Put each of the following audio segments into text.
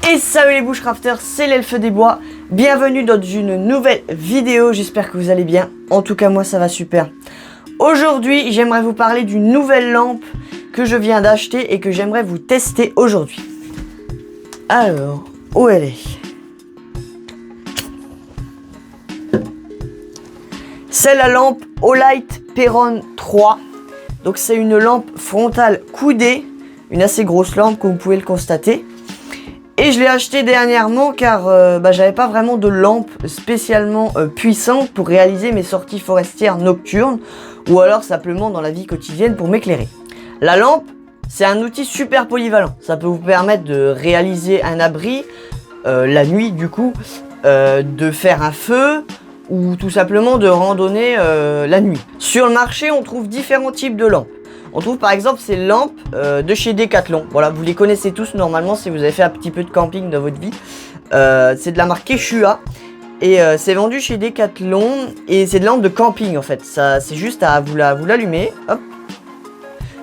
Et salut les bushcrafters, c'est l'Elfe des Bois. Bienvenue dans une nouvelle vidéo, j'espère que vous allez bien. En tout cas moi ça va super. Aujourd'hui j'aimerais vous parler d'une nouvelle lampe que je viens d'acheter et que j'aimerais vous tester aujourd'hui. Alors, où elle est? C'est la lampe Olight Perron 3. Donc c'est une lampe frontale coudée, une assez grosse lampe comme vous pouvez le constater. Et je l'ai acheté dernièrement car j'avais pas vraiment de lampe spécialement puissante pour réaliser mes sorties forestières nocturnes ou alors simplement dans la vie quotidienne pour m'éclairer. La lampe, c'est un outil super polyvalent. Ça peut vous permettre de réaliser un abri la nuit du coup, de faire un feu ou tout simplement de randonner la nuit. Sur le marché, on trouve différents types de lampes. On trouve par exemple ces lampes de chez Decathlon. Voilà, vous les connaissez tous normalement si vous avez fait un petit peu de camping dans votre vie. C'est de la marque Quechua. Et c'est vendu chez Decathlon. Et c'est de lampe de camping en fait. C'est juste à vous l'allumer. Hop.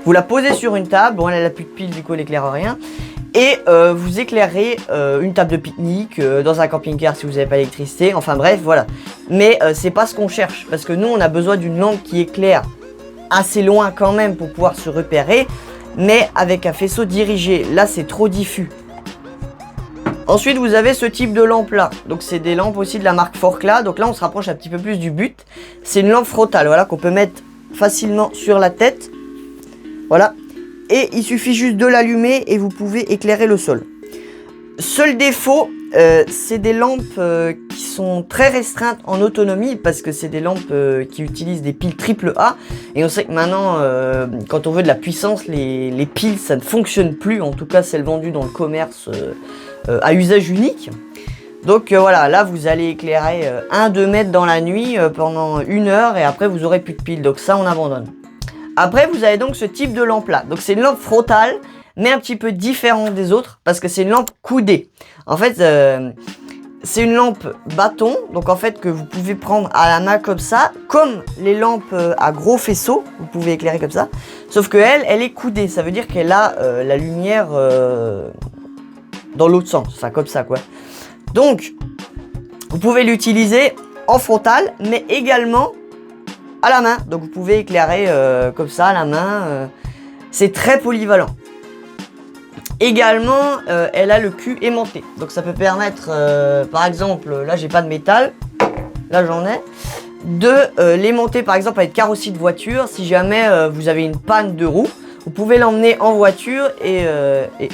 Vous la posez sur une table. Bon, elle a plus de pile, du coup elle éclaire rien. Et vous éclairez une table de pique-nique dans un camping-car si vous n'avez pas d'électricité. Enfin bref, voilà. Mais c'est pas ce qu'on cherche. Parce que nous, on a besoin d'une lampe qui éclaire assez loin quand même pour pouvoir se repérer, mais avec un faisceau dirigé. Là, c'est trop diffus. Ensuite, vous avez ce type de lampe là. Donc, c'est des lampes aussi de la marque Forclaz. Donc là, on se rapproche un petit peu plus du but. C'est une lampe frontale, voilà, qu'on peut mettre facilement sur la tête. Voilà. Et il suffit juste de l'allumer et vous pouvez éclairer le sol. Seul défaut, c'est des lampes qui sont très restreintes en autonomie parce que c'est des lampes qui utilisent des piles AAA et on sait que maintenant quand on veut de la puissance, les piles ça ne fonctionne plus, en tout cas celles vendues dans le commerce à usage unique. Donc voilà, là vous allez éclairer 1-2 mètres dans la nuit pendant 1 heure et après vous aurez plus de piles, donc ça on abandonne. Après vous avez donc ce type de lampe là, donc c'est une lampe frontale mais un petit peu différent des autres parce que c'est une lampe coudée. En fait, c'est une lampe bâton, donc en fait que vous pouvez prendre à la main comme ça, comme les lampes à gros faisceaux, vous pouvez éclairer comme ça, sauf que elle est coudée, ça veut dire qu'elle a la lumière dans l'autre sens, enfin comme ça quoi. Donc, vous pouvez l'utiliser en frontal, mais également à la main, donc vous pouvez éclairer comme ça à la main, c'est très polyvalent. Également, elle a le cul aimanté. Donc ça peut permettre, par exemple, là j'ai pas de métal, là j'en ai, de l'aimanter par exemple avec carrosserie de voiture. Si jamais vous avez une panne de roue, vous pouvez l'emmener en voiture et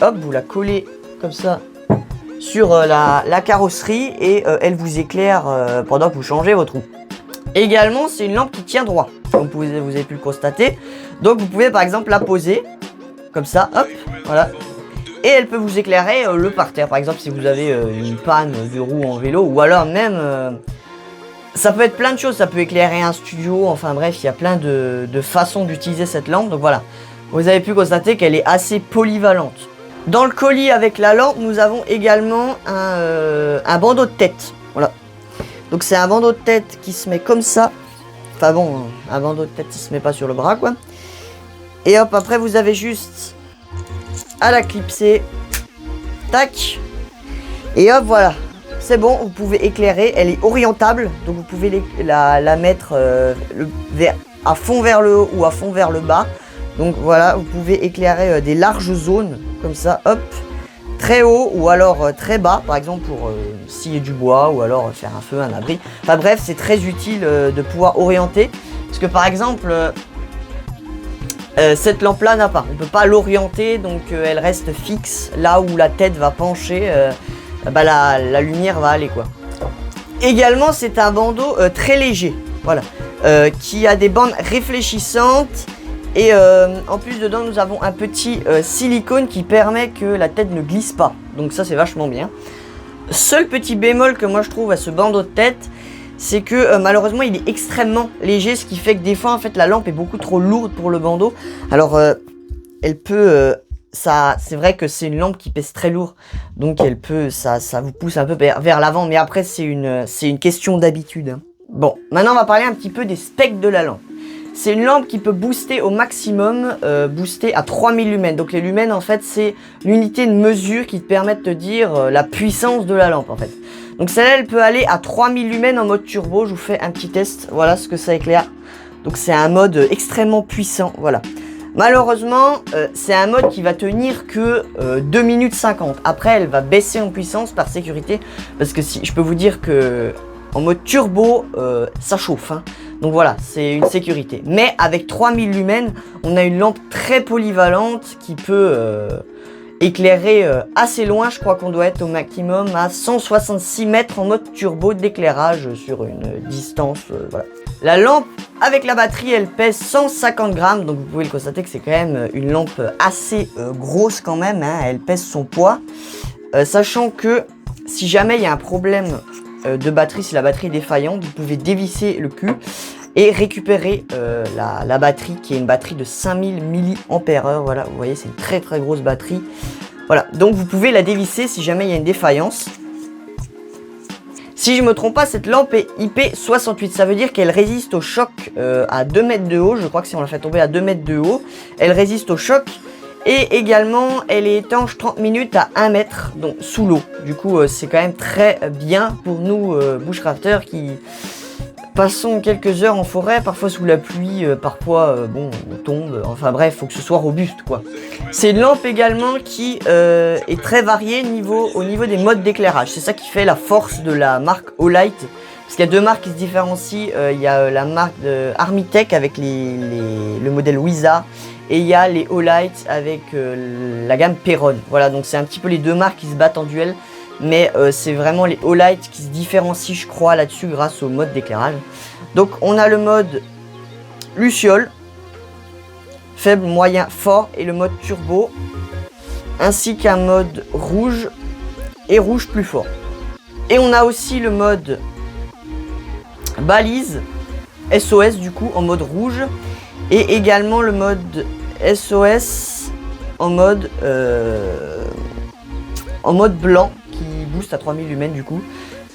hop, vous la collez comme ça sur la carrosserie et elle vous éclaire pendant que vous changez votre roue. Également, c'est une lampe qui tient droit, comme vous avez pu le constater. Donc vous pouvez par exemple la poser comme ça, hop, voilà. Et elle peut vous éclairer le parterre, par exemple si vous avez une panne de roue en vélo, ou alors même, ça peut être plein de choses, ça peut éclairer un studio, enfin bref, il y a plein de façons d'utiliser cette lampe, donc voilà. Vous avez pu constater qu'elle est assez polyvalente. Dans le colis avec la lampe, nous avons également un bandeau de tête, voilà. Donc c'est un bandeau de tête qui se met comme ça, enfin bon, un bandeau de tête qui se met pas sur le bras quoi. Et hop, après vous avez juste à la clipser, tac, et hop voilà, c'est bon, vous pouvez éclairer, elle est orientable, donc vous pouvez la mettre à fond vers le haut ou à fond vers le bas, donc voilà, vous pouvez éclairer des larges zones, comme ça, hop, très haut ou alors très bas, par exemple pour scier du bois ou alors faire un feu, un abri, enfin bref, c'est très utile de pouvoir orienter, parce que par exemple, cette lampe là n'a pas, on peut pas l'orienter donc elle reste fixe là où la tête va pencher, la lumière va aller quoi. Également c'est un bandeau très léger, voilà, qui a des bandes réfléchissantes et en plus dedans nous avons un petit silicone qui permet que la tête ne glisse pas, donc ça c'est vachement bien. Seul petit bémol que moi je trouve à ce bandeau de tête, c'est que malheureusement il est extrêmement léger, ce qui fait que des fois en fait la lampe est beaucoup trop lourde pour le bandeau. Alors elle peut, c'est vrai que c'est une lampe qui pèse très lourd, donc elle peut, ça vous pousse un peu vers l'avant, mais après c'est une question d'habitude. Hein. Bon, maintenant on va parler un petit peu des specs de la lampe. C'est une lampe qui peut booster au maximum, booster à 3000 lumens. Donc les lumens en fait c'est l'unité de mesure qui te permet de te dire la puissance de la lampe en fait. Donc celle-là elle peut aller à 3000 lumens en mode turbo. Je vous fais un petit test, voilà ce que ça éclaire. Donc c'est un mode extrêmement puissant, voilà. Malheureusement, c'est un mode qui va tenir que 2 minutes 50. Après, elle va baisser en puissance par sécurité. Parce que si je peux vous dire que en mode turbo, ça chauffe. Hein. Donc voilà, c'est une sécurité. Mais avec 3000 lumens, on a une lampe très polyvalente qui peut éclairer assez loin. Je crois qu'on doit être au maximum à 166 mètres en mode turbo d'éclairage sur une distance. Voilà. La lampe avec la batterie, elle pèse 150 grammes, donc vous pouvez le constater que c'est quand même une lampe assez grosse quand même, hein, elle pèse son poids. Sachant que si jamais il y a un problème de batterie, si la batterie est défaillante, vous pouvez dévisser le cul et récupérer la batterie qui est une batterie de 5000 mAh. Voilà, vous voyez, c'est une très très grosse batterie. Voilà, donc vous pouvez la dévisser si jamais il y a une défaillance. Si je me trompe pas, cette lampe est IP68, ça veut dire qu'elle résiste au choc à 2 mètres de haut. Je crois que si on la fait tomber à 2 mètres de haut, elle résiste au choc. Et également, elle est étanche 30 minutes à 1 mètre, donc sous l'eau. Du coup, c'est quand même très bien pour nous, bushcrafters, qui passons quelques heures en forêt, parfois sous la pluie, parfois, bon, on tombe. Enfin bref, faut que ce soit robuste, quoi. C'est une lampe également qui est très variée au niveau des modes d'éclairage. C'est ça qui fait la force de la marque Olight. Parce qu'il y a deux marques qui se différencient. Il y a la marque de Armitech avec le modèle Wiza. Et il y a les Olight avec la gamme Perron. Voilà, donc c'est un petit peu les deux marques qui se battent en duel. Mais c'est vraiment les Olight qui se différencient, je crois, là-dessus grâce au mode d'éclairage. Donc on a le mode Luciole, faible, moyen, fort, et le mode turbo, ainsi qu'un mode rouge et rouge plus fort. Et on a aussi le mode balise, SOS du coup en mode rouge, et également le mode SOS en mode blanc qui booste à 3000 lumens du coup.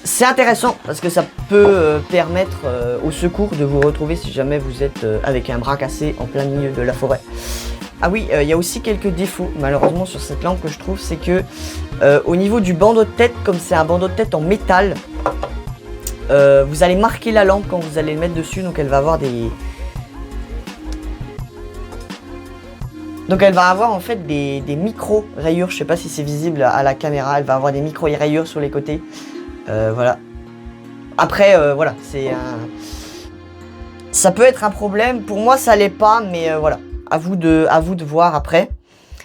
C'est intéressant parce que ça peut permettre au secours de vous retrouver si jamais vous êtes avec un bras cassé en plein milieu de la forêt. Ah oui, il y a aussi quelques défauts malheureusement sur cette lampe que je trouve, c'est que au niveau du bandeau de tête, comme c'est un bandeau de tête en métal, vous allez marquer la lampe quand vous allez le mettre dessus, donc elle va avoir des... Donc elle va avoir en fait des micro rayures, je sais pas si c'est visible à la caméra, elle va avoir des micro rayures sur les côtés. Voilà. Après, voilà, c'est un... Ça peut être un problème. Pour moi, ça l'est pas, mais voilà. À vous de voir après.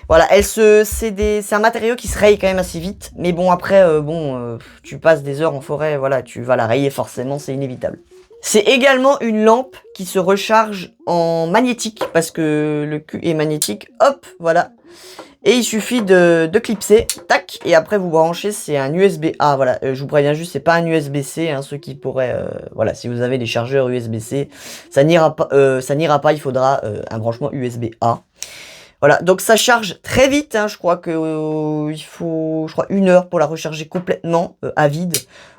Voilà, c'est un matériau qui se raye quand même assez vite. Mais bon, après, tu passes des heures en forêt, voilà, tu vas la rayer forcément, c'est inévitable. C'est également une lampe qui se recharge en magnétique, parce que le cul est magnétique. Hop, voilà. Et il suffit de clipser, tac, et après vous branchez, c'est un USB-A, voilà, je vous préviens juste, c'est pas un USB-C, hein, ceux qui pourraient, voilà, si vous avez des chargeurs USB-C, ça n'ira pas, il faudra un branchement USB-A. Voilà, donc ça charge très vite, hein, je crois que il faut, 1 heure pour la recharger complètement à vide,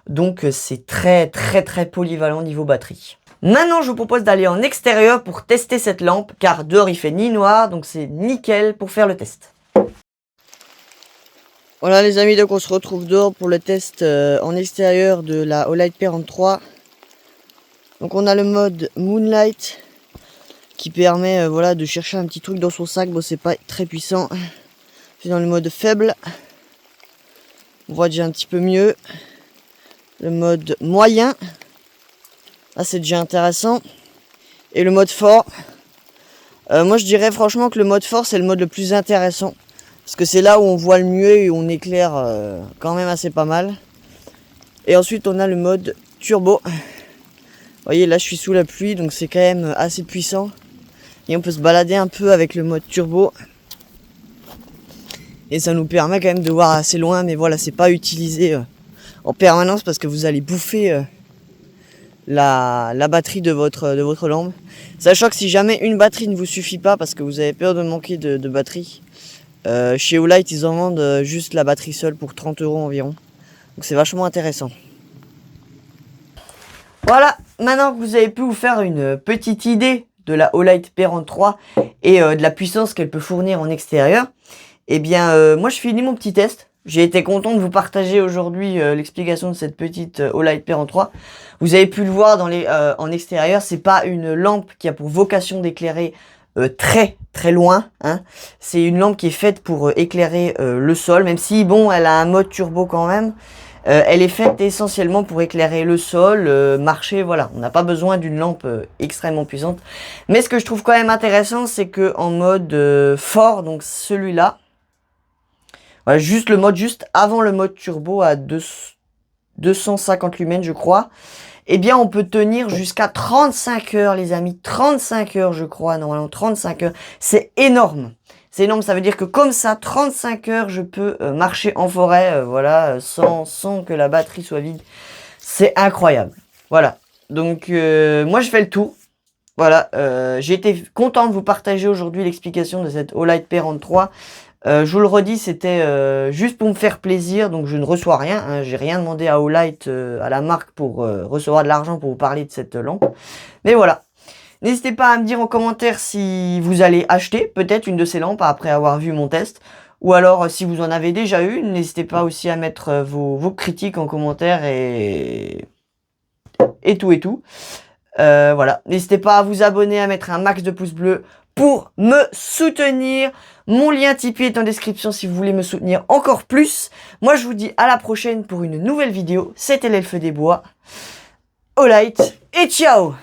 donc c'est très très très polyvalent niveau batterie. Maintenant, je vous propose d'aller en extérieur pour tester cette lampe, car dehors il fait ni noir, donc c'est nickel pour faire le test. Voilà les amis, donc on se retrouve dehors pour le test en extérieur de la Olight Perron 3. Donc on a le mode Moonlight qui permet voilà, de chercher un petit truc dans son sac. Bon, c'est pas très puissant. C'est dans le mode faible. On voit déjà un petit peu mieux. Le mode moyen. Là c'est déjà intéressant. Et le mode fort. Moi je dirais franchement que le mode fort c'est le mode le plus intéressant. Parce que c'est là où on voit le mieux et on éclaire quand même assez pas mal. Et ensuite on a le mode turbo. Vous voyez là je suis sous la pluie donc c'est quand même assez puissant. Et on peut se balader un peu avec le mode turbo. Et ça nous permet quand même de voir assez loin. Mais voilà, c'est pas utilisé en permanence parce que vous allez bouffer la batterie de votre lampe. Sachant que si jamais une batterie ne vous suffit pas parce que vous avez peur de manquer de batterie, chez Olight ils en vendent juste la batterie seule pour 30 € environ. Donc c'est vachement intéressant. Voilà, maintenant que vous avez pu vous faire une petite idée de la Olight P43 et de la puissance qu'elle peut fournir en extérieur, eh bien, moi je finis mon petit test. J'ai été content de vous partager aujourd'hui l'explication de cette petite Olight P43. Vous avez pu le voir dans en extérieur, c'est pas une lampe qui a pour vocation d'éclairer très très loin, hein. C'est une lampe qui est faite pour éclairer le sol, même si bon, elle a un mode turbo quand même. Elle est faite essentiellement pour éclairer le sol, marcher, voilà. On n'a pas besoin d'une lampe extrêmement puissante. Mais ce que je trouve quand même intéressant, c'est que en mode fort, donc celui-là, voilà, juste le mode juste avant le mode turbo à 250 lumens, je crois. Eh bien, on peut tenir jusqu'à 35 heures, les amis. 35 heures, je crois, normalement, 35 heures. C'est énorme. C'est énorme, ça veut dire que comme ça, 35 heures, je peux marcher en forêt, voilà, sans que la batterie soit vide. C'est incroyable. Voilà. Donc, moi, je fais le tour. Voilà. J'ai été content de vous partager aujourd'hui l'explication de cette Olight P43. Je vous le redis, c'était juste pour me faire plaisir, donc je ne reçois rien, hein, j'ai rien demandé à Olight, à la marque, pour recevoir de l'argent pour vous parler de cette lampe. Mais voilà, n'hésitez pas à me dire en commentaire si vous allez acheter peut-être une de ces lampes après avoir vu mon test, ou alors si vous en avez déjà une, n'hésitez pas aussi à mettre vos critiques en commentaire et tout. Voilà, n'hésitez pas à vous abonner, à mettre un max de pouces bleus pour me soutenir. Mon lien Tipeee est en description si vous voulez me soutenir encore plus. Moi, je vous dis à la prochaine pour une nouvelle vidéo. C'était l'Elfe des Bois, Olight, et ciao!